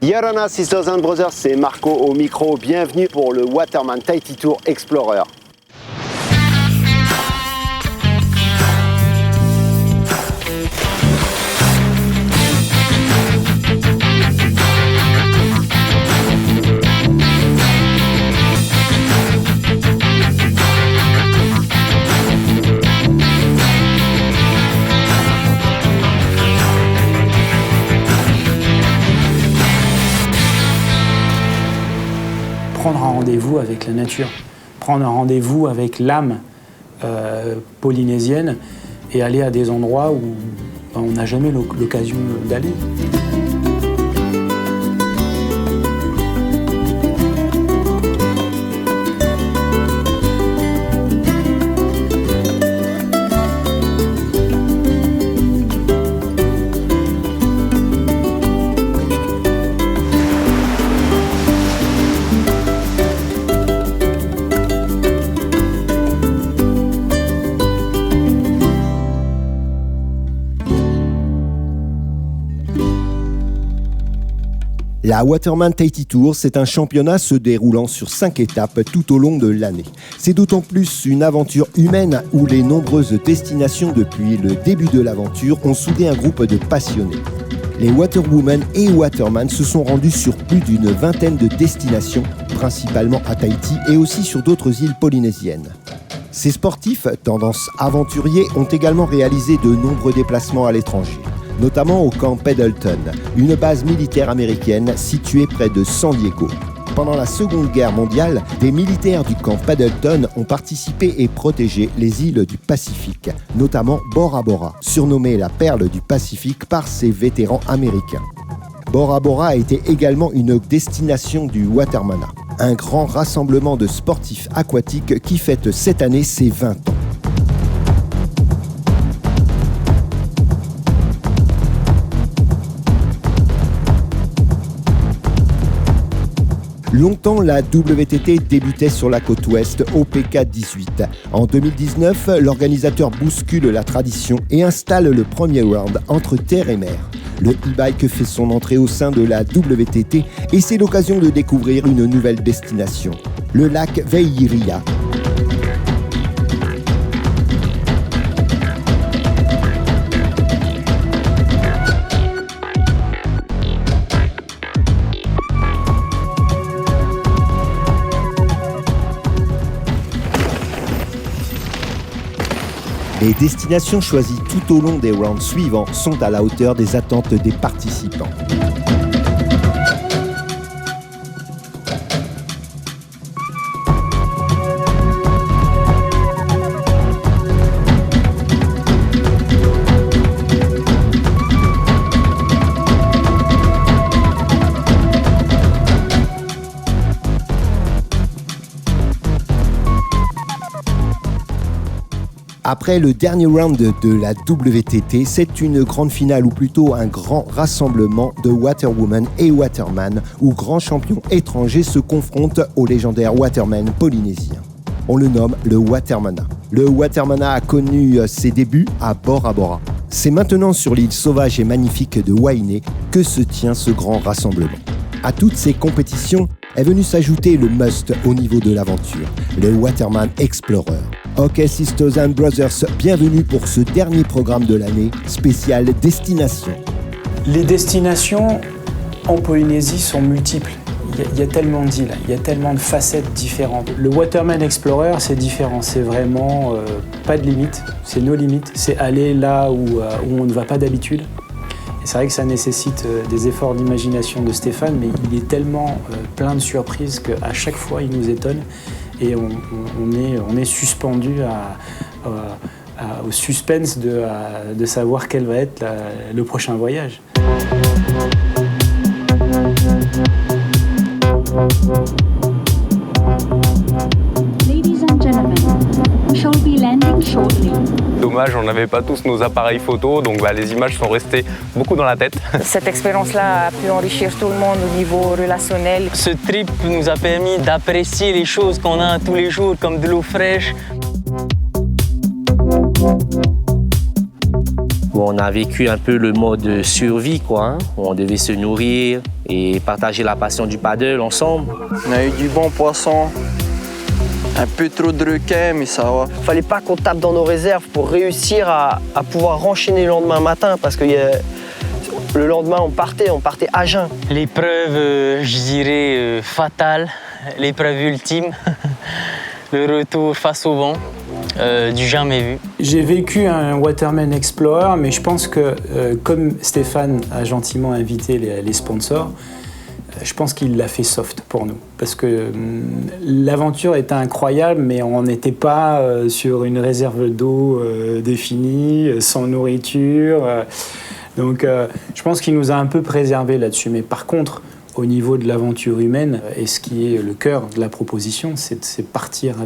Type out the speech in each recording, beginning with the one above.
Yorana Sisters and Brothers, c'est Marco au micro. Bienvenue pour le Waterman Tahiti Tour Explorer. Prendre un rendez-vous avec la nature, prendre un rendez-vous avec l'âme polynésienne et aller à des endroits où on n'a jamais l'occasion d'aller. La Waterman Tahiti Tour, c'est un championnat se déroulant sur 5 étapes tout au long de l'année. C'est d'autant plus une aventure humaine où les nombreuses destinations depuis le début de l'aventure ont soudé un groupe de passionnés. Les Waterwomen et Waterman se sont rendus sur plus d'une vingtaine de destinations, principalement à Tahiti et aussi sur d'autres îles polynésiennes. Ces sportifs, tendance aventuriers, ont également réalisé de nombreux déplacements à l'étranger, notamment au camp Pendleton, une base militaire américaine située près de San Diego. Pendant la Seconde Guerre mondiale, des militaires du camp Pendleton ont participé et protégé les îles du Pacifique, notamment Bora Bora, surnommée la perle du Pacifique par ces vétérans américains. Bora Bora a été également une destination du Watermana, un grand rassemblement de sportifs aquatiques qui fête cette année ses 20 ans. Longtemps, la WTT débutait sur la côte ouest au PK18. En 2019, l'organisateur bouscule la tradition et installe le premier round entre terre et mer. Le e-bike fait son entrée au sein de la WTT et c'est l'occasion de découvrir une nouvelle destination, le lac Veiria. Les destinations choisies tout au long des rounds suivants sont à la hauteur des attentes des participants. Après le dernier round de la WTT, c'est une grande finale ou plutôt un grand rassemblement de Waterwomen et Waterman où grands champions étrangers se confrontent aux légendaires Watermen polynésiens. On le nomme le Watermana. Le Watermana a connu ses débuts à Bora Bora. C'est maintenant sur l'île sauvage et magnifique de Wainé que se tient ce grand rassemblement. À toutes ces compétitions est venu s'ajouter le must au niveau de l'aventure, le Waterman Explorer. Ok Sisters and Brothers, bienvenue pour ce dernier programme de l'année, spécial Destination. Les destinations en Polynésie sont multiples. Il y a tellement d'îles, il y a tellement de facettes différentes. Le Waterman Explorer, c'est différent, c'est vraiment pas de limite, c'est nos limites, c'est aller là où on ne va pas d'habitude. Et c'est vrai que ça nécessite des efforts d'imagination de Stéphane, mais il est tellement plein de surprises qu'à chaque fois, il nous étonne. Et on est suspendu au suspense de savoir quel va être le prochain voyage. Ladies and gentlemen, we shall be landing shortly. Dommage, on n'avait pas tous nos appareils photo, donc les images sont restées beaucoup dans la tête. Cette expérience-là a pu enrichir tout le monde au niveau relationnel. Ce trip nous a permis d'apprécier les choses qu'on a tous les jours, comme de l'eau fraîche. Bon, on a vécu un peu le mode survie, quoi, hein, où on devait se nourrir et partager la passion du paddle ensemble. On a eu du bon poisson, un peu trop de requins, mais ça va. Fallait pas qu'on tape dans nos réserves pour réussir à pouvoir enchaîner le lendemain matin, parce que le lendemain, on partait à jeun. L'épreuve, je dirais, fatale, l'épreuve ultime, le retour face au vent, du jamais vu. J'ai vécu un Waterman Explorer, mais je pense que, comme Stéphane a gentiment invité les sponsors, je pense qu'il l'a fait soft pour nous. Parce que l'aventure était incroyable, mais on n'était pas sur une réserve d'eau définie, sans nourriture. Donc je pense qu'il nous a un peu préservés là-dessus. Mais par contre, au niveau de l'aventure humaine, et ce qui est le cœur de la proposition, c'est partir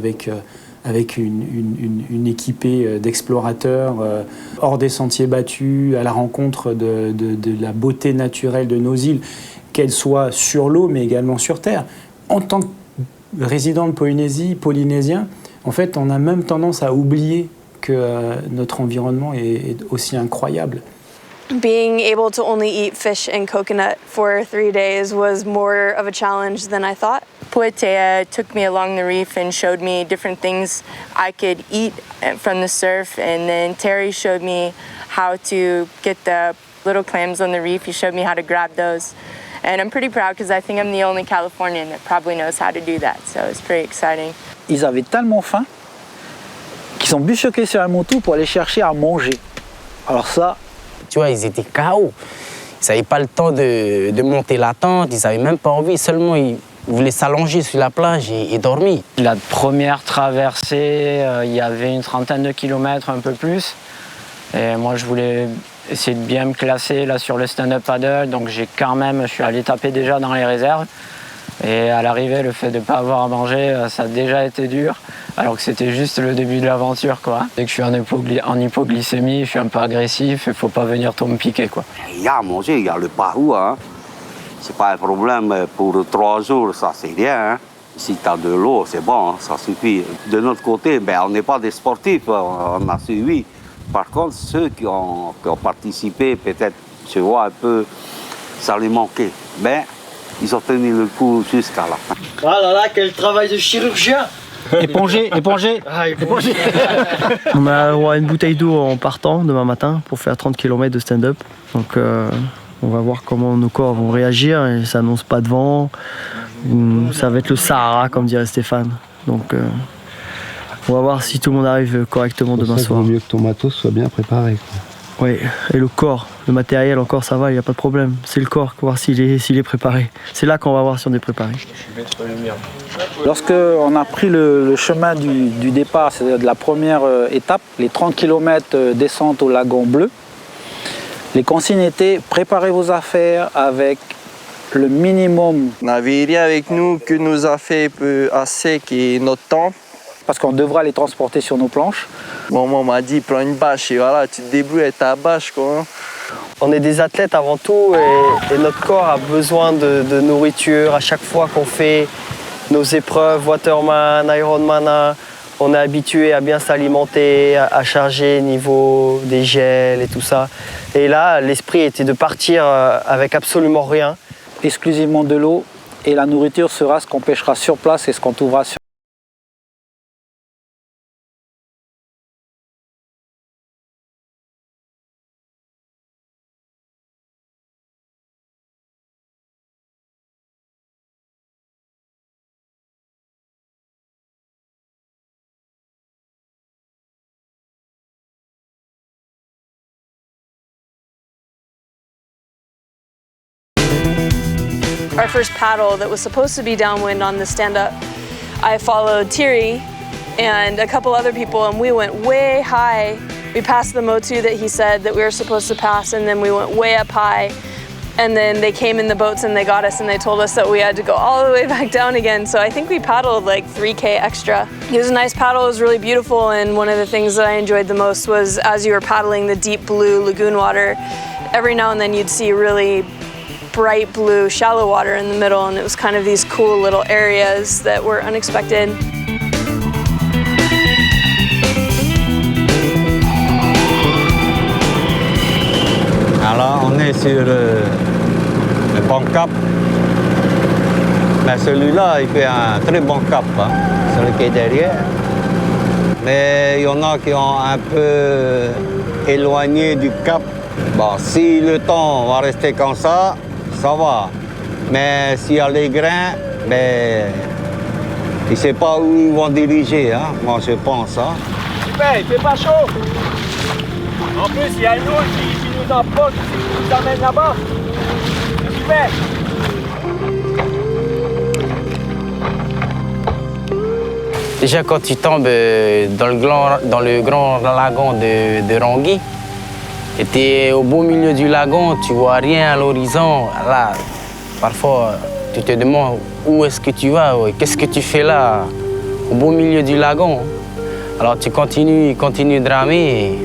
avec une équipée d'explorateurs hors des sentiers battus, à la rencontre de la beauté naturelle de nos îles, qu'elles soient sur l'eau, mais également sur terre. En tant que résident de Polynésie, polynésien, en fait, on a même tendance à oublier que notre environnement est aussi incroyable. Being able to only eat fish and coconut for 3 days was more of a challenge than I thought. Puetea took me along the reef and showed me different things I could eat from the surf, and then Terry showed me how to get the little clams on the reef. He showed me how to grab those. And I'm pretty proud because I think I'm the only Californian that probably knows how to do that, so it's pretty exciting. Ils avaient tellement faim qu'ils sont bifurqués sur un motu pour aller chercher à manger. Alors ça... Tu vois, ils étaient KO. Ils n'avaient pas le temps de monter la tente, ils n'avaient même pas envie, seulement ils voulaient s'allonger sur la plage et dormir. La première traversée, il y avait une trentaine de kilomètres, un peu plus. Et moi, je voulais essayer de bien me classer là, sur le stand-up paddle, donc je suis allé taper déjà dans les réserves. Et à l'arrivée, le fait de ne pas avoir à manger, ça a déjà été dur, alors que c'était juste le début de l'aventure, quoi. Dès que je suis en hypoglycémie, je suis un peu agressif, il ne faut pas venir trop me piquer, quoi. Il y a à manger, il y a le pahou, hein. C'est pas un problème pour 3 jours, ça c'est rien, hein. Si tu as de l'eau, c'est bon, hein, ça suffit. De notre côté, on n'est pas des sportifs, on a suivi. Par contre, ceux qui ont participé, peut-être, je vois un peu, ça les manquait. Ils ont tenu le coup jusqu'à la fin. Ah là là, quel travail de chirurgien! Éponger. Ah, éponger. On a droit à une bouteille d'eau en partant demain matin pour faire 30 km de stand-up. Donc on va voir comment nos corps vont réagir. Et ça n'annonce pas de vent. Ça va être le Sahara, comme dirait Stéphane. Donc on va voir si tout le monde arrive correctement demain soir. Il vaut mieux que ton matos soit bien préparé, quoi. Oui, et le corps, le matériel encore ça va, il n'y a pas de problème. C'est le corps, voir s'il est préparé. C'est là qu'on va voir si on est préparé. Lorsqu'on a pris le chemin du départ, c'est-à-dire de la première étape, les 30 km descente au lagon bleu, les consignes étaient préparez vos affaires avec le minimum. On n'avait rien avec nous que nos affaires à sec et notre temps. Parce qu'on devra les transporter sur nos planches. Maman m'a dit, prends une bâche et voilà, tu te débrouilles avec ta bâche, quoi. On est des athlètes avant tout et notre corps a besoin de nourriture. À chaque fois qu'on fait nos épreuves, Waterman, Ironman, on est habitué à bien s'alimenter, à charger niveau des gels et tout ça. Et là, l'esprit était de partir avec absolument rien. Exclusivement de l'eau, et la nourriture sera ce qu'on pêchera sur place et ce qu'on trouvera sur Our first paddle that was supposed to be downwind on the stand-up, I followed Thierry and a couple other people, and we went way high. We passed the motu that he said that we were supposed to pass, and then we went way up high. And then they came in the boats and they got us and they told us that we had to go all the way back down again. So I think we paddled like 3K extra. It was a nice paddle, it was really beautiful, and one of the things that I enjoyed the most was as you were paddling the deep blue lagoon water, every now and then you'd see really bright blue shallow water in the middle, and it was kind of these cool little areas that were unexpected. est sur le bon cap. Mais celui-là, il fait un très bon cap, hein, celui qui est derrière. Mais il y en a qui ont un peu éloigné du cap. Bon, si le temps va rester comme ça va. Mais s'il y a les grains, ben, il ne sait pas où ils vont diriger, hein, moi je pense. Hein. Super, il fait pas chaud. En plus, il y a une autre qui nous approche, qui nous amène là-bas. C'est super. Déjà, quand tu tombes dans le grand lagon de Rangui, et tu es au beau milieu du lagon, tu vois rien à l'horizon. Là, parfois, tu te demandes où est-ce que tu vas, qu'est-ce que tu fais là, au beau milieu du lagon. Alors tu continues de ramer, et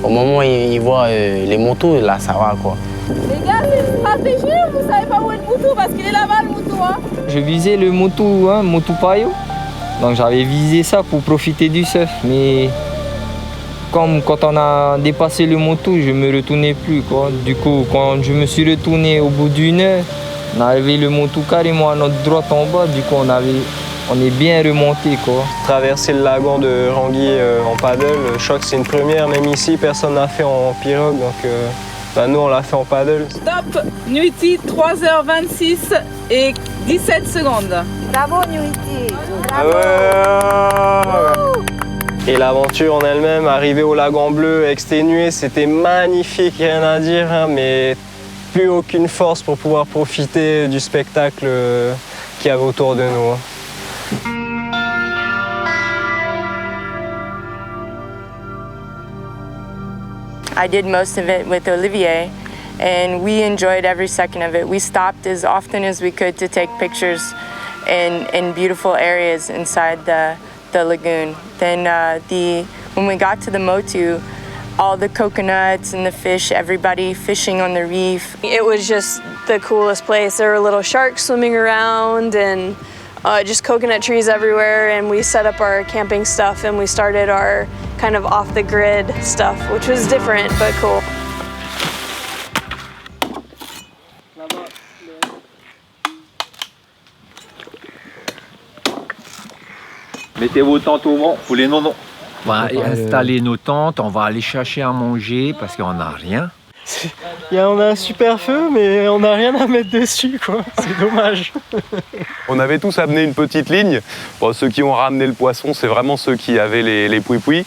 au moment où il voit les motos, là, ça va, quoi. Les gars, c'est une stratégie ou vous savez pas où est le moto parce qu'il est là-bas, le moto, hein? Je visais le moto, hein, moto paillot. Donc j'avais visé ça pour profiter du surf, mais comme quand on a dépassé le moto, je me retournais plus, quoi. Du coup, quand je me suis retourné au bout d'une heure, on a arrivé le moto carrément à notre droite en bas, du coup on est bien remonté, quoi. Traverser le lagon de Rangui en paddle, je crois que c'est une première, même ici, personne n'a fait en pirogue, donc nous on l'a fait en paddle. Stop, Nuiti, 3h26 et 17 secondes. Bravo Nuiti. Bravo. Et l'aventure en elle-même, arriver au lagon bleu, exténué, c'était magnifique, rien à dire, hein, mais plus aucune force pour pouvoir profiter du spectacle qu'il y avait autour de nous. Hein. I did most of it with Olivier, and we enjoyed every second of it. We stopped as often as we could to take pictures in beautiful areas inside the lagoon. Then when we got to the Motu, all the coconuts and the fish, everybody fishing on the reef. It was just the coolest place. There were little sharks swimming around and just coconut trees everywhere, and we set up our camping stuff and we started our kind of off-the-grid stuff, which was different but cool. Mettez vos tentes au vent, ou les non-non. On va installer nos tentes, on va aller chercher à manger parce qu'on n'a rien. On a un super feu, mais on n'a rien à mettre dessus, quoi. C'est dommage. On avait tous amené une petite ligne. Bon, ceux qui ont ramené le poisson, c'est vraiment ceux qui avaient les pouis-pouis,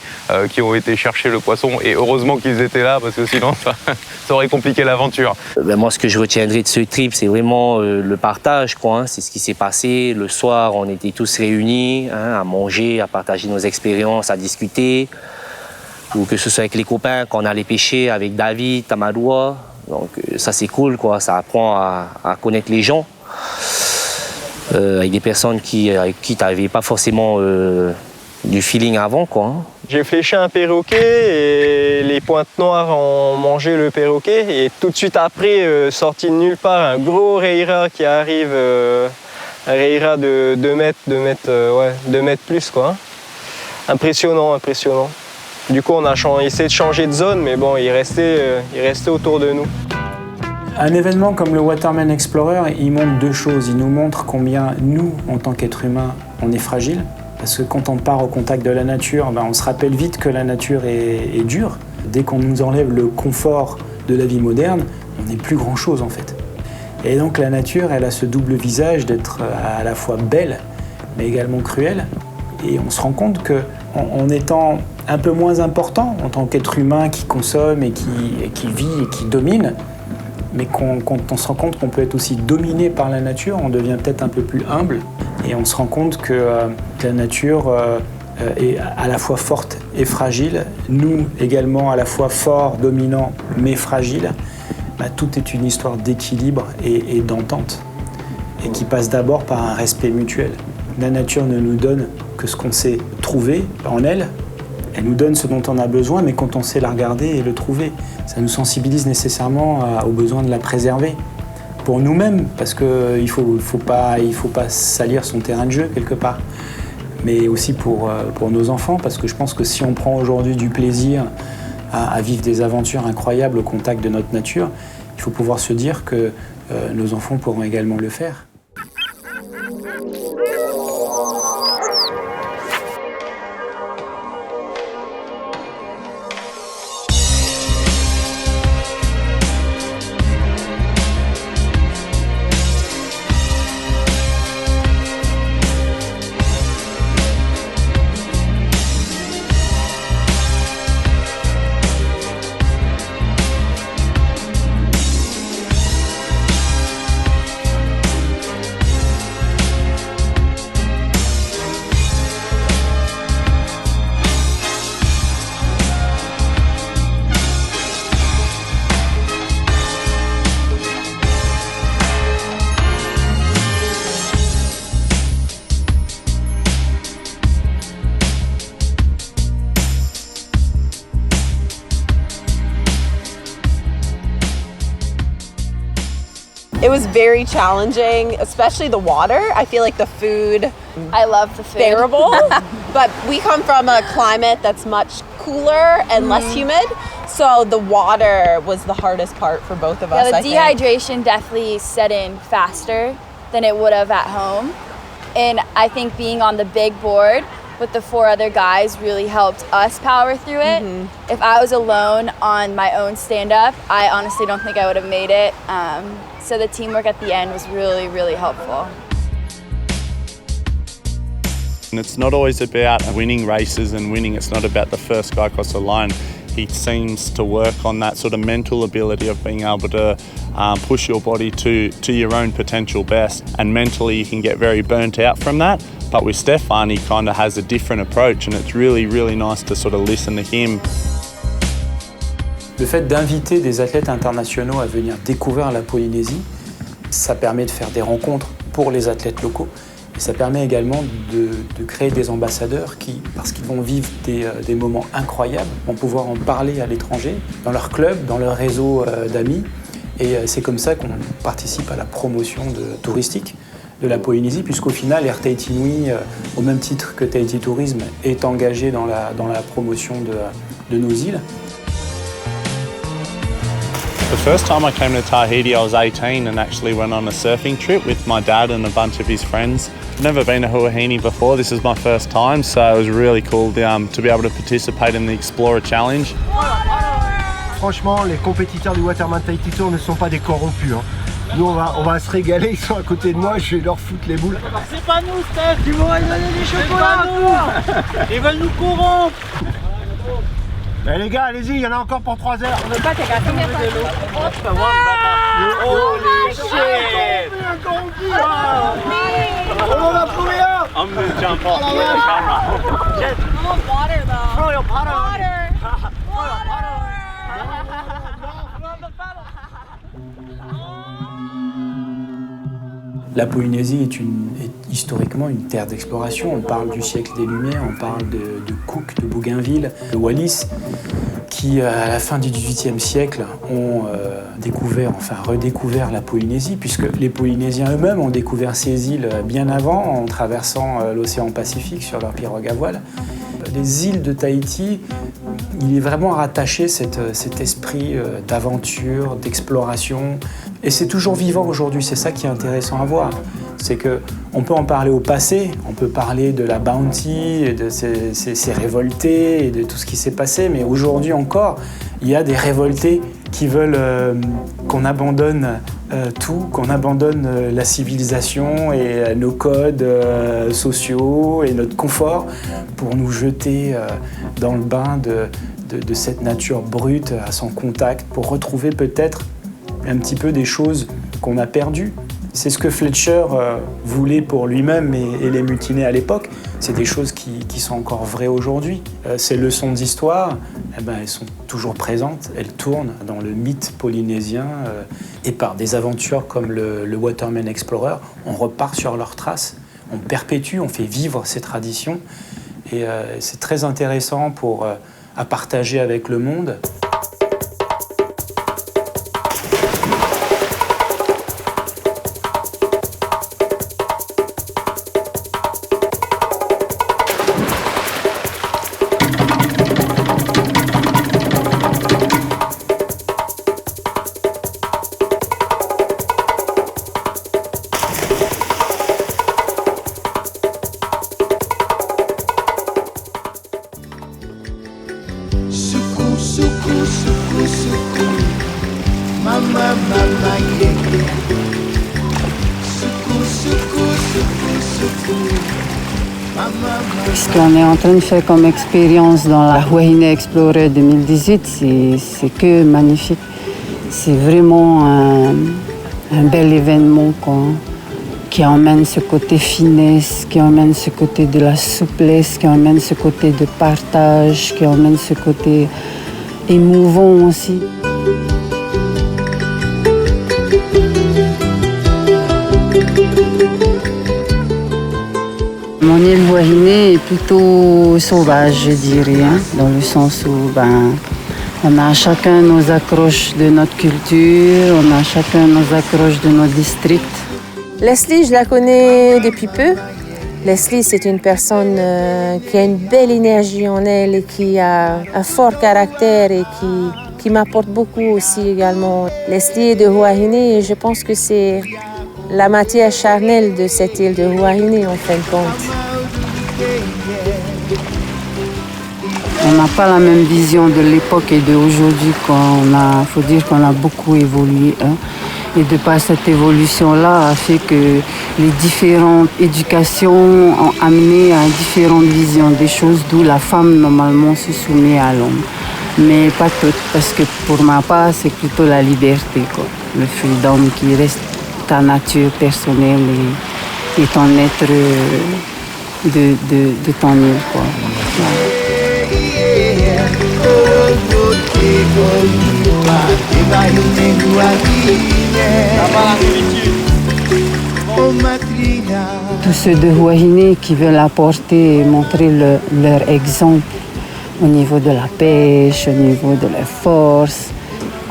qui ont été chercher le poisson. Et heureusement qu'ils étaient là, parce que sinon, ça aurait compliqué l'aventure. Moi, ce que je retiendrai de ce trip, c'est vraiment le partage, quoi. Hein. C'est ce qui s'est passé. Le soir, on était tous réunis, hein, à manger, à partager nos expériences, à discuter. Ou que ce soit avec les copains, quand on allait pêcher avec David, Tamadoua. Donc ça c'est cool, quoi. Ça apprend à connaître les gens. Avec des personnes avec qui tu n'avais pas forcément du feeling avant, quoi. J'ai fléché un perroquet et les pointes noires ont mangé le perroquet. Et tout de suite après, sorti de nulle part, un gros reira qui arrive, un reira de 2 mètres plus, quoi. Impressionnant, impressionnant. Du coup, on a essayé de changer de zone, mais bon, il restait autour de nous. Un événement comme le Waterman Explorer, il montre 2 choses. Il nous montre combien nous, en tant qu'êtres humains, on est fragile. Parce que quand on part au contact de la nature, on se rappelle vite que la nature est dure. Dès qu'on nous enlève le confort de la vie moderne, on n'est plus grand-chose en fait. Et donc la nature, elle a ce double visage d'être à la fois belle, mais également cruelle. Et on se rend compte qu'en étant un peu moins important en tant qu'être humain qui consomme et qui vit et qui domine, mais quand on se rend compte qu'on peut être aussi dominé par la nature, on devient peut-être un peu plus humble et on se rend compte que la nature est à la fois forte et fragile, nous également à la fois forts, dominants, mais fragiles. Tout est une histoire d'équilibre et d'entente et qui passe d'abord par un respect mutuel. La nature ne nous donne que ce qu'on sait trouver en elle. Elle nous donne ce dont on a besoin, mais quand on sait la regarder et le trouver, ça nous sensibilise nécessairement au besoin de la préserver. Pour nous-mêmes, parce qu'il ne faut pas salir son terrain de jeu quelque part, mais aussi pour nos enfants, parce que je pense que si on prend aujourd'hui du plaisir à vivre des aventures incroyables au contact de notre nature, il faut pouvoir se dire que nos enfants pourront également le faire. It was very challenging, especially the water. I feel like the food, I love the food. Bearable, but we come from a climate that's much cooler and less humid, so the water was the hardest part for both of us. Yeah, I the think. dehydration definitely set in faster than it would have at home. And I think being on the big board with the 4 other guys really helped us power through it. If I was alone on my own stand-up, I honestly don't think I would have made it. So the teamwork at the end was really, really helpful. And it's not always about winning races and winning. It's not about the first guy across the line. He seems to work on that sort of mental ability of being able to push your body to your own potential best. And mentally you can get very burnt out from that. But with Stefan, he kind of has a different approach, and it's really, really nice to sort of listen to him. Le fait d'inviter des athlètes internationaux à venir découvrir la Polynésie, ça permet de faire des rencontres pour les athlètes locaux. Et ça permet également de créer des ambassadeurs qui, parce qu'ils vont vivre des moments incroyables, vont pouvoir en parler à l'étranger, dans leur club, dans leur réseau d'amis. Et c'est comme ça qu'on participe à la promotion touristique de la Polynésie, puisqu'au final, Air Tahiti Nui, au même titre que Tahiti Tourisme, est engagé dans la promotion de nos îles. The first time I came to Tahiti, I was 18 and actually went on a surfing trip with my dad and a bunch of his friends. Never been to Huahine before, this is my first time, so it was really cool to be able to participate in the Explorer Challenge. Franchement, les compétiteurs du Waterman Tahiti Tour ne sont pas des corrompus. Hein. Nous, on va se régaler, ils sont à côté de moi, je vais leur foutre les boules. C'est pas nous, Steph, tu m'aurais donné des chocolats, ils veulent nous corrompre. Mais les gars, allez-y, il y en a encore pour 3 heures. On veut pas t'es gâté de l'eau. Holy shit! On en a trouvé un! I'm gonna jump off the camera. I want water though. Throw your paddle. La Polynésie est historiquement une terre d'exploration. On parle du siècle des Lumières, on parle de Cook, de Bougainville, de Wallis, qui à la fin du XVIIIe siècle ont redécouvert la Polynésie, puisque les Polynésiens eux-mêmes ont découvert ces îles bien avant, en traversant l'océan Pacifique sur leur pirogue à voile. Les îles de Tahiti, il est vraiment rattaché cet esprit d'aventure, d'exploration. Et c'est toujours vivant aujourd'hui, c'est ça qui est intéressant à voir. C'est qu'on peut en parler au passé, on peut parler de la Bounty, et de ces révoltés et de tout ce qui s'est passé, mais aujourd'hui encore, il y a des révoltés qui veulent qu'on abandonne tout, qu'on abandonne la civilisation et nos codes sociaux et notre confort pour nous jeter dans le bain de cette nature brute à son contact, pour retrouver peut-être un petit peu des choses qu'on a perdues. C'est ce que Fletcher voulait pour lui-même et les mutinés à l'époque. C'est des choses qui sont encore vraies aujourd'hui. Ces leçons d'histoire, elles sont toujours présentes. Elles tournent dans le mythe polynésien. Et par des aventures comme le Waterman Explorer, on repart sur leurs traces. On perpétue, on fait vivre ces traditions. Et c'est très intéressant à partager avec le monde. Ce qu'on est en train de faire comme expérience dans la Wahine Explorer 2018, c'est que magnifique. C'est vraiment un bel événement qui emmène ce côté finesse, qui emmène ce côté de la souplesse, qui emmène ce côté de partage, qui emmène ce côté émouvant aussi. Mon île Wahine est plutôt sauvage, je dirais, dans le sens où on a chacun nos accroches de notre culture, on a chacun nos accroches de nos districts. Leslie, je la connais depuis peu. Leslie, c'est une personne qui a une belle énergie en elle et qui a un fort caractère et qui m'apporte beaucoup aussi également. Leslie est de Wahine et je pense que c'est la matière charnelle de cette île de Wahine en fin de compte. On n'a pas la même vision de l'époque et d'aujourd'hui. Il faut dire qu'on a beaucoup évolué. Et de par cette évolution-là a fait que les différentes éducations ont amené à différentes visions des choses, d'où la femme normalement se soumet à l'homme. Mais pas toutes, parce que pour ma part, c'est plutôt la liberté, le freedom qui reste ta nature personnelle et ton être de ton île. Voilà. Tous ceux de Wahine qui veulent apporter et montrer leur exemple au niveau de la pêche, au niveau de la force,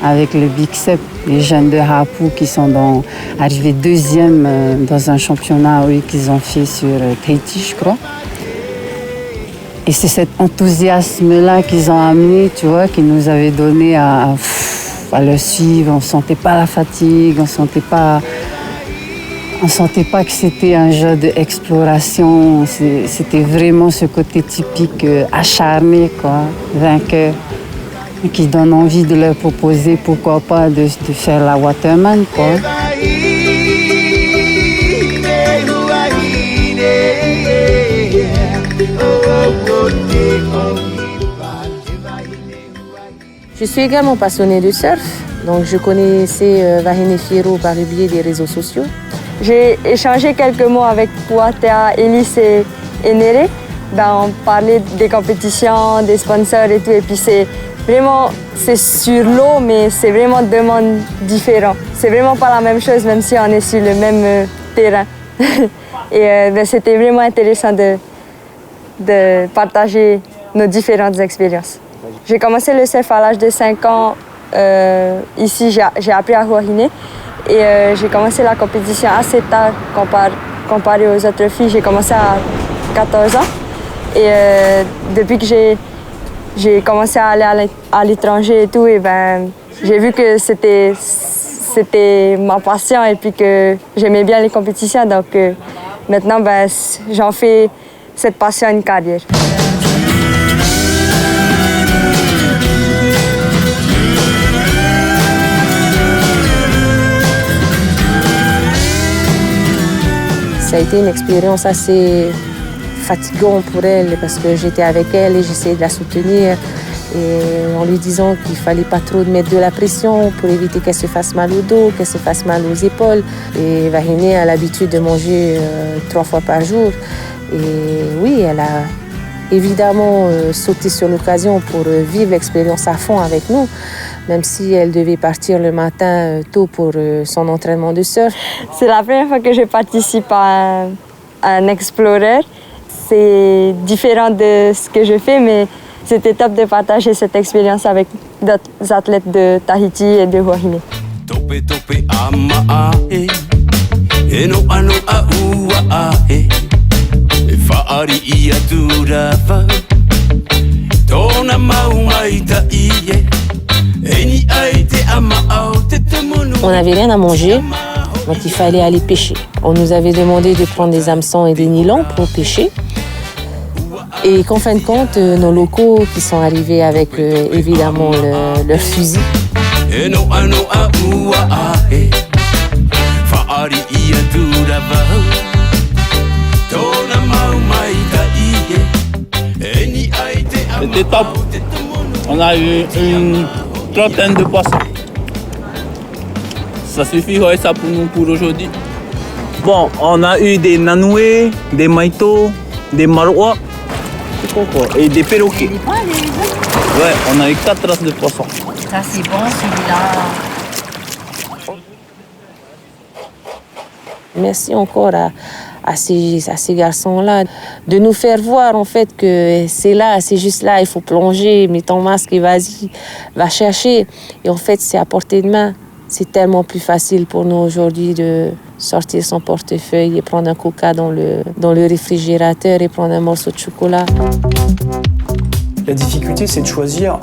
avec le Big Sep, les jeunes de Hapu qui sont arrivés deuxième dans un championnat qu'ils ont fait sur Tahiti, je crois. Et c'est cet enthousiasme-là qu'ils ont amené, tu vois, qui nous avait donné à le suivre. On ne sentait pas la fatigue, on ne sentait pas que c'était un jeu d'exploration. C'était vraiment ce côté typique acharné, vainqueur, qui donne envie de leur proposer, pourquoi pas, de faire la Waterman, Je suis également passionnée de surf, donc je connaissais Wahine Firo par le biais des réseaux sociaux. J'ai échangé quelques mots avec Puatea, Elise et Nere. On parlait des compétitions, des sponsors et tout, et puis c'est sur l'eau, mais c'est vraiment deux mondes différents. C'est vraiment pas la même chose, même si on est sur le même terrain. Et c'était vraiment intéressant de partager nos différentes expériences. J'ai commencé le surf à l'âge de 5 ans. Ici, j'ai appris à Wahine. Et j'ai commencé la compétition assez tard comparé aux autres filles. J'ai commencé à 14 ans. Et depuis que j'ai commencé à aller à l'étranger et tout, j'ai vu que c'était ma passion et puis que j'aimais bien les compétitions. Donc maintenant, j'en fais cette passion une carrière. Ça a été une expérience assez fatigante pour elle parce que j'étais avec elle et j'essayais de la soutenir et en lui disant qu'il ne fallait pas trop mettre de la pression pour éviter qu'elle se fasse mal au dos, qu'elle se fasse mal aux épaules. Et Wahine a l'habitude de manger 3 fois par jour. Et oui, elle a évidemment sauté sur l'occasion pour vivre l'expérience à fond avec nous, même si elle devait partir le matin tôt pour son entraînement de surf. C'est la première fois que je participe à un Explorer. C'est différent de ce que je fais, mais c'était top de partager cette expérience avec d'autres athlètes de Tahiti et de Wahine. On n'avait rien à manger, donc il fallait aller pêcher. On nous avait demandé de prendre des hameçons et des nylons pour pêcher. Et qu'en fin de compte, nos locaux qui sont arrivés avec évidemment leurs fusils. C'était top. On a eu une trentaine de poissons. Ça suffit, ouais, ça pour nous pour aujourd'hui. Bon, on a eu des nanoués, des maïtos, des marois et des perroquets. Ouais, on a eu 4 races de poissons. Ça c'est bon celui-là. Merci encore à ces garçons-là de nous faire voir en fait que c'est là, c'est juste là, il faut plonger, mets ton masque et vas-y, va chercher. Et en fait, c'est à portée de main. C'est tellement plus facile pour nous aujourd'hui de sortir son portefeuille et prendre un coca dans le réfrigérateur et prendre un morceau de chocolat. La difficulté, c'est de choisir,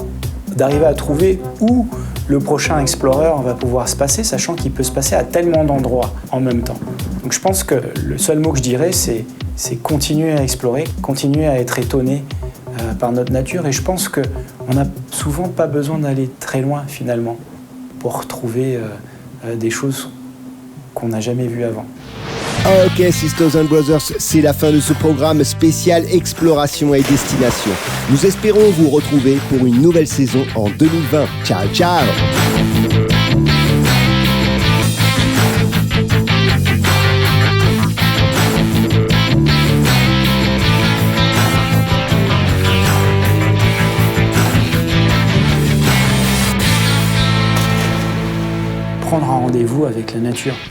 d'arriver à trouver où le prochain Explorer va pouvoir se passer, sachant qu'il peut se passer à tellement d'endroits en même temps. Donc je pense que le seul mot que je dirais, c'est continuer à explorer, continuer à être étonné par notre nature. Et je pense qu'on n'a souvent pas besoin d'aller très loin finalement pour retrouver des choses qu'on n'a jamais vues avant. Ok, Sisters and Brothers, c'est la fin de ce programme spécial Exploration et Destination. Nous espérons vous retrouver pour une nouvelle saison en 2020. Ciao, ciao! Prendre un rendez-vous avec la nature.